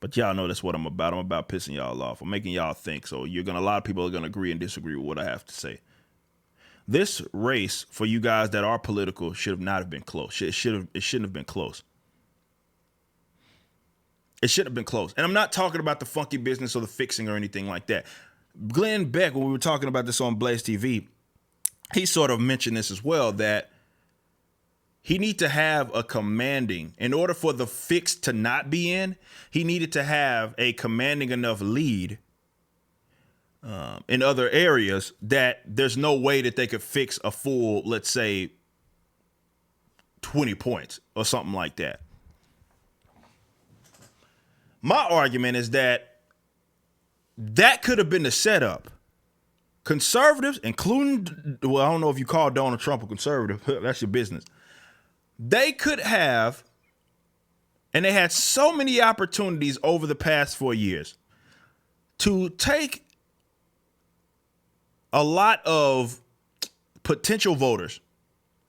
But y'all know that's what I'm about. I'm about pissing y'all off. I'm making y'all think. So a lot of people are gonna agree and disagree with what I have to say. This race for you guys that are political should have not have been close. It shouldn't have been close. It should have been close. And I'm not talking about the funky business or the fixing or anything like that. Glenn Beck, when we were talking about this on Blaze TV, he sort of mentioned this as well, that he need to have a commanding, in order for the fix to not be in, he needed to have a commanding enough lead in other areas that there's no way that they could fix a full, let's say, 20 points or something like that. My argument is that could have been the setup. Conservatives, including, well, I don't know if you call Donald Trump a conservative, that's your business. They could have, and they had so many opportunities over the past 4 years to take a lot of potential voters.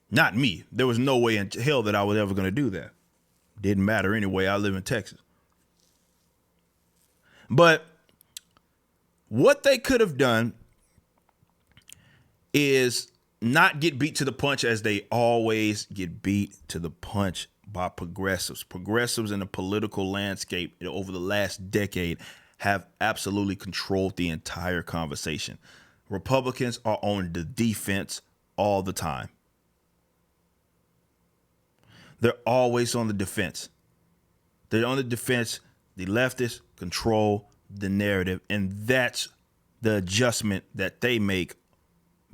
Not me. There was no way in hell that I was ever going to do that. Didn't matter anyway. I live in Texas. But what they could have done is not get beat to the punch, as they always get beat to the punch by progressives. Progressives in the political landscape over the last decade have absolutely controlled the entire conversation. Republicans are on the defense all the time. They're always on the defense. They're on the defense. The leftists control the narrative, and that's the adjustment that they make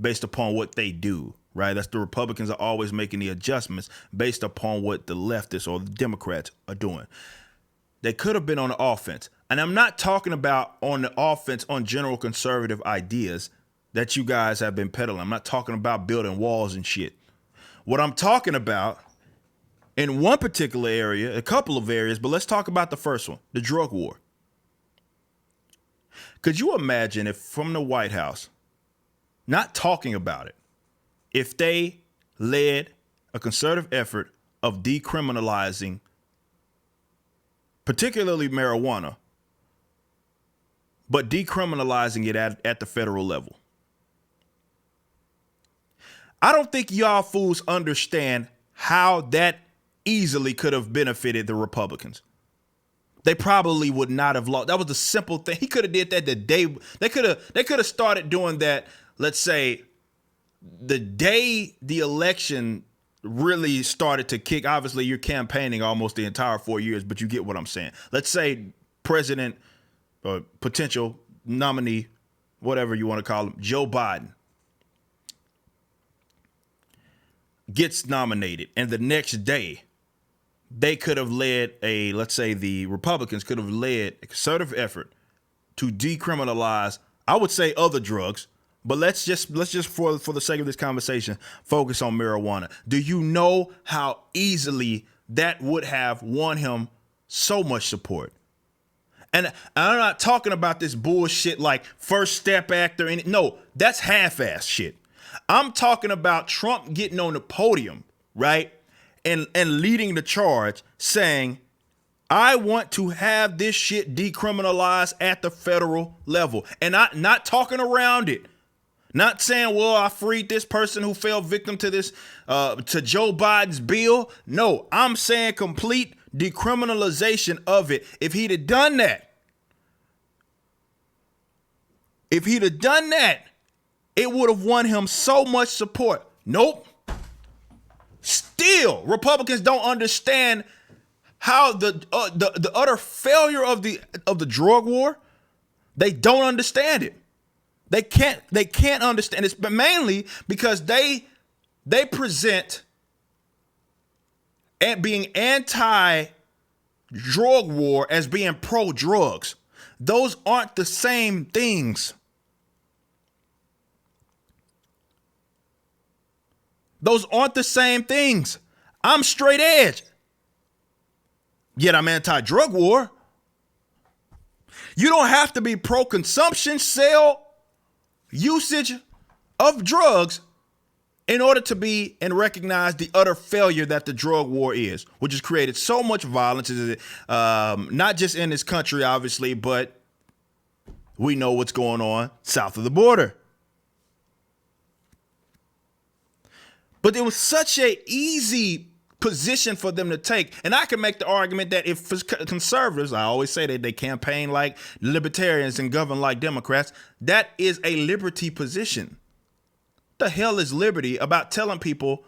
based upon what they do, right? That's the Republicans are always making the adjustments based upon what the leftists or the Democrats are doing. They could have been on the offense. And I'm not talking about on the offense on general conservative ideas that you guys have been peddling. I'm not talking about building walls and shit. What I'm talking about in one particular area, a couple of areas, but let's talk about the first one, the drug war. Could you imagine if from the White House, not talking about it, if they led a concerted effort of decriminalizing, particularly marijuana, but decriminalizing it at the federal level? I don't think y'all fools understand how that easily could have benefited the Republicans. They probably would not have lost. That was the simple thing. He could have did that the day. They could have started doing that, let's say, the day the election really started to kick. Obviously, you're campaigning almost the entire 4 years, but you get what I'm saying. Let's say president or potential nominee, whatever you want to call him, Joe Biden, gets nominated, and the next day they could have led let's say the Republicans could have led a concerted effort to decriminalize, I would say, other drugs, but let's just for the sake of this conversation, focus on marijuana. Do you know how easily that would have won him so much support? And I'm not talking about this bullshit like First Step Act or any. No, that's half-ass shit. I'm talking about Trump getting on the podium, right? And leading the charge, saying, I want to have this shit decriminalized at the federal level. And not talking around it. Not saying, well, I freed this person who fell victim to this, to Joe Biden's bill. No, I'm saying complete decriminalization of it. If he'd have done that, it would have won him so much support. Nope. Still, Republicans don't understand how the utter failure of the drug war. They don't understand it. They can't understand. It's mainly because they present and being anti-drug war as being pro-drugs. Those aren't the same things. Those aren't the same things. I'm straight edge, yet I'm anti-drug war. You don't have to be pro-consumption, sale, usage of drugs in order to be and recognize the utter failure that the drug war is, which has created so much violence, not just in this country, obviously, but we know what's going on south of the border. But it was such an easy position for them to take. And I can make the argument that if conservatives, I always say that they campaign like libertarians and govern like Democrats, that is a liberty position. The hell is liberty about telling people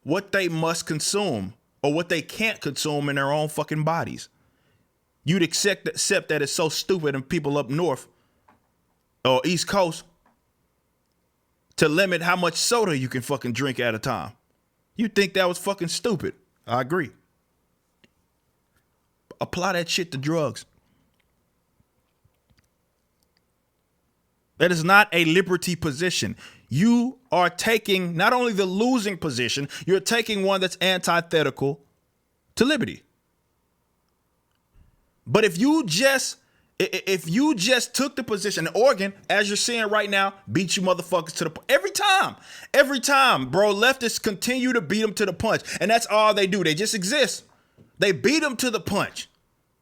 what they must consume or what they can't consume in their own fucking bodies? You'd accept that it's so stupid and people up north or East Coast to limit how much soda you can fucking drink at a time. You think that was fucking stupid. I agree. Apply that shit to drugs. That is not a liberty position. You are taking not only the losing position, you're taking one that's antithetical to liberty. But if you just took the position, Oregon, as you're seeing right now, beat you motherfuckers to the punch. Every time, bro, leftists continue to beat them to the punch. And that's all they do. They just exist. They beat them to the punch,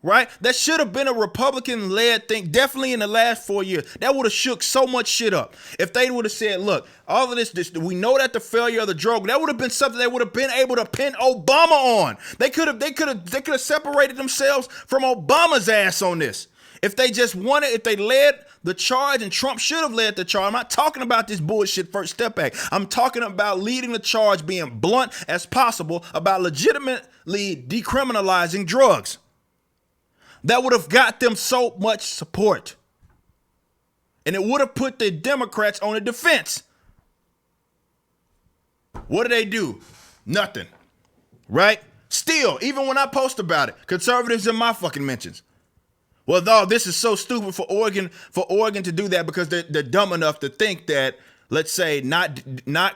right? That should have been a Republican-led thing, definitely in the last 4 years. That would have shook so much shit up. If they would have said, look, all of this, we know that the failure of the drug, that would have been something they would have been able to pin Obama on. They could have separated themselves from Obama's ass on this. If they just wanted, if they led the charge, and Trump should have led the charge. I'm not talking about this bullshit First Step Act. I'm talking about leading the charge, being blunt as possible about legitimately decriminalizing drugs. That would have got them so much support. And it would have put the Democrats on the defense. What do? Nothing. Right? Still, even when I post about it, conservatives in my fucking mentions. Well, no, this is so stupid for Oregon to do that because they're dumb enough to think that, let's say, not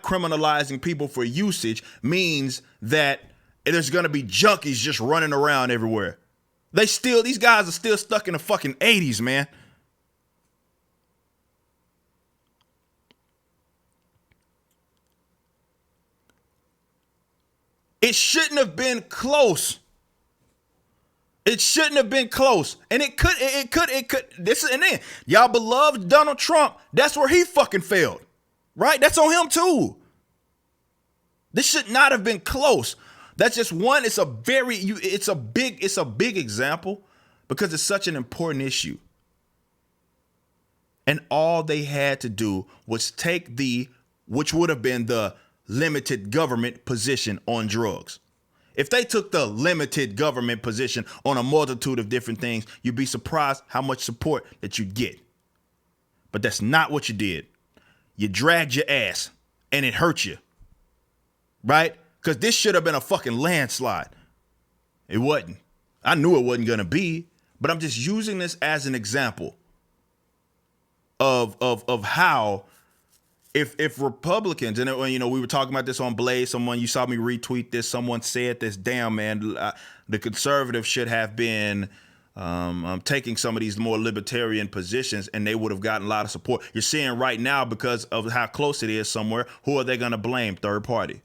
criminalizing people for usage means that there's going to be junkies just running around everywhere. These guys are still stuck in the fucking 80s, man. It shouldn't have been close. It shouldn't have been close. And it could. This is, and then y'all beloved Donald Trump. That's where he fucking failed. Right? That's on him too. This should not have been close. That's just one. It's a big example because it's such an important issue. And all they had to do was take which would have been the limited government position on drugs. If they took the limited government position on a multitude of different things, you'd be surprised how much support that you'd get. But that's not what you did. You dragged your ass and it hurt you. Right? Because this should have been a fucking landslide. It wasn't. I knew it wasn't going to be, but I'm just using this as an example of how if Republicans, and we were talking about this on Blaze, you saw me retweet this, someone said this, damn, man, the conservatives should have been taking some of these more libertarian positions and they would have gotten a lot of support. You're seeing right now, because of how close it is somewhere, who are they going to blame? Third party.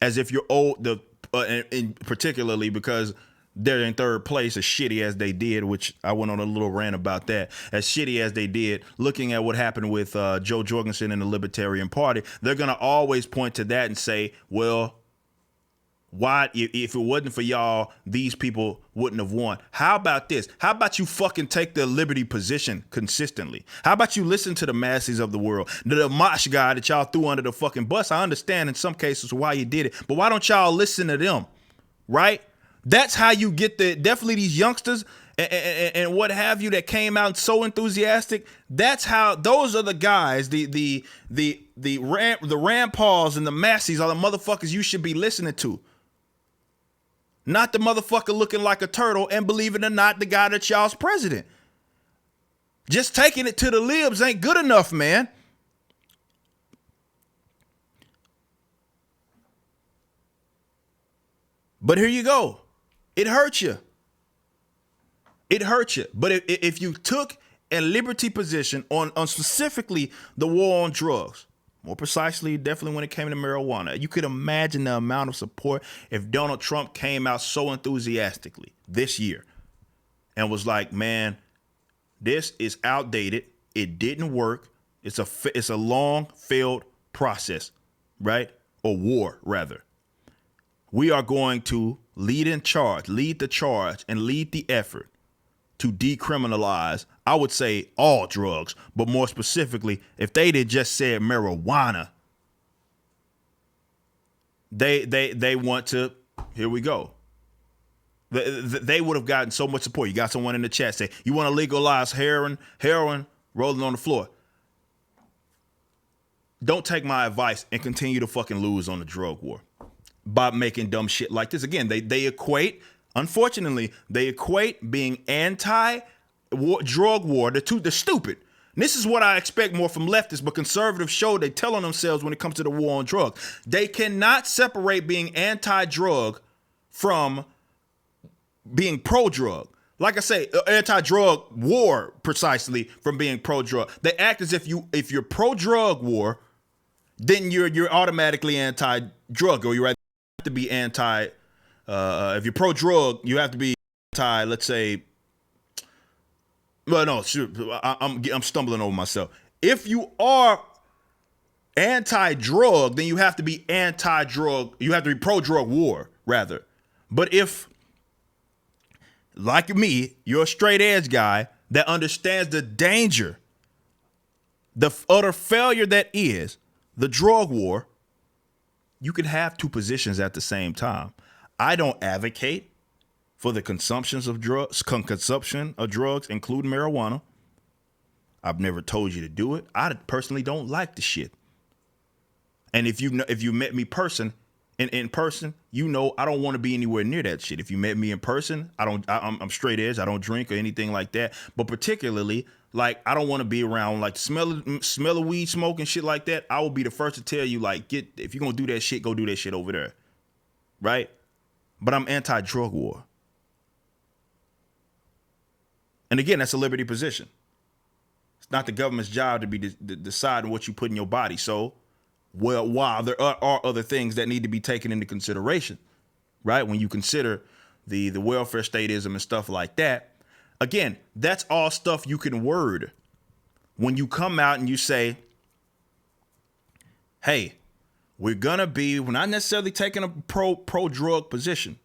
As if you're old, and particularly because they're in third place, as shitty as they did, which I went on a little rant about that, as shitty as they did, looking at what happened with Joe Jorgensen and the Libertarian Party, they're going to always point to that and say, well, why, if it wasn't for y'all, these people wouldn't have won. How about this? How about you fucking take the liberty position consistently? How about you listen to the masses of the world? The Mosh guy that y'all threw under the fucking bus, I understand in some cases why you did it, but why don't y'all listen to them, right? That's how you get definitely these youngsters and what have you that came out so enthusiastic. That's how, those are the guys, the Rand Pauls and the Massies are the motherfuckers you should be listening to. Not the motherfucker looking like a turtle and, believe it or not, the guy that's y'all's president. Just taking it to the libs ain't good enough, man. But here you go. It hurts you. It hurts you. But if you took a liberty position on specifically the war on drugs, More precisely, definitely when it came to marijuana. You could imagine the amount of support if Donald Trump came out so enthusiastically this year and was like, man, this is outdated. It didn't work. It's a long failed process, right? Or war, rather. We are going to lead the charge, and lead the effort to decriminalize, I would say, all drugs, but more specifically, if they did just said marijuana, they want to, here we go. They would have gotten so much support. You got someone in the chat say, you want to legalize heroin rolling on the floor. Don't take my advice and continue to fucking lose on the drug war by making dumb shit like this. Again, they equate, unfortunately, being anti-drug war, the stupid. And this is what I expect more from leftists, but conservatives show they tell on themselves when it comes to the war on drugs. They cannot separate being anti-drug from being pro-drug. Like I say, anti-drug war precisely from being pro-drug. They act as if you're pro-drug war, then you're automatically anti-drug, or you have to be anti. If you're pro-drug, you have to be anti. Let's say. Well, no, sure, I'm stumbling over myself. If you are anti-drug, then you have to be anti-drug. You have to be pro-drug war, rather. But if, like me, you're a straight edge guy that understands the danger, the utter failure that is the drug war, you can have two positions at the same time. I don't advocate for the consumption of drugs, including marijuana. I've never told you to do it. I personally don't like the shit. And if you met me in person, you know I don't want to be anywhere near that shit. If you met me in person, I'm straight edge. I don't drink or anything like that. But particularly, like, I don't want to be around like smell of weed smoke and shit like that. I will be the first to tell you, like, if you're gonna do that shit, go do that shit over there, right? But I'm anti-drug war, and again, that's a liberty position. It's not the government's job to be deciding what you put in your body. So, well, while there are other things that need to be taken into consideration, right? When you consider the welfare statism and stuff like that. Again, that's all stuff you can word when you come out and you say, hey, we're not necessarily taking a pro-drug position,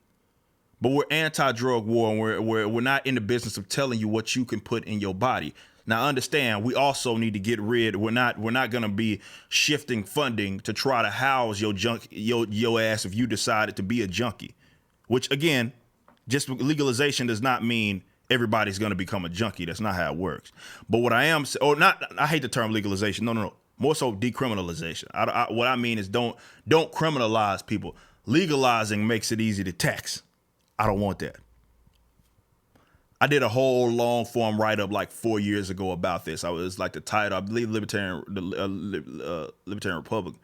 but we're anti-drug war, and we're not in the business of telling you what you can put in your body. Now, understand, we also need to get rid. We're not going to be shifting funding to try to house your ass if you decided to be a junkie, which, again, just legalization does not mean everybody's going to become a junkie. That's not how it works. But what I hate the term legalization. No. More so decriminalization. What I mean is don't criminalize people. Legalizing makes it easy to tax. I don't want that. I did a whole long form write-up like 4 years ago about this. I was like the title, I believe Libertarian Republic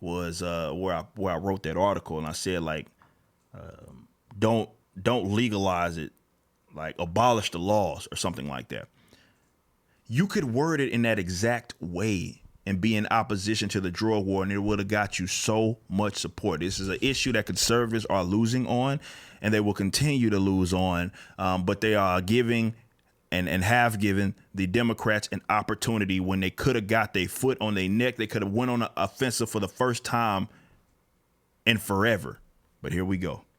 was where I wrote that article, and I said, like, don't legalize it, like abolish the laws or something like that. You could word it in that exact way and be in opposition to the drug war, and it would have got you so much support. This is an issue that conservatives are losing on, and they will continue to lose on. But they are giving and have given the Democrats an opportunity when they could have got their foot on their neck. They could have went on an offensive for the first time in forever. But here we go.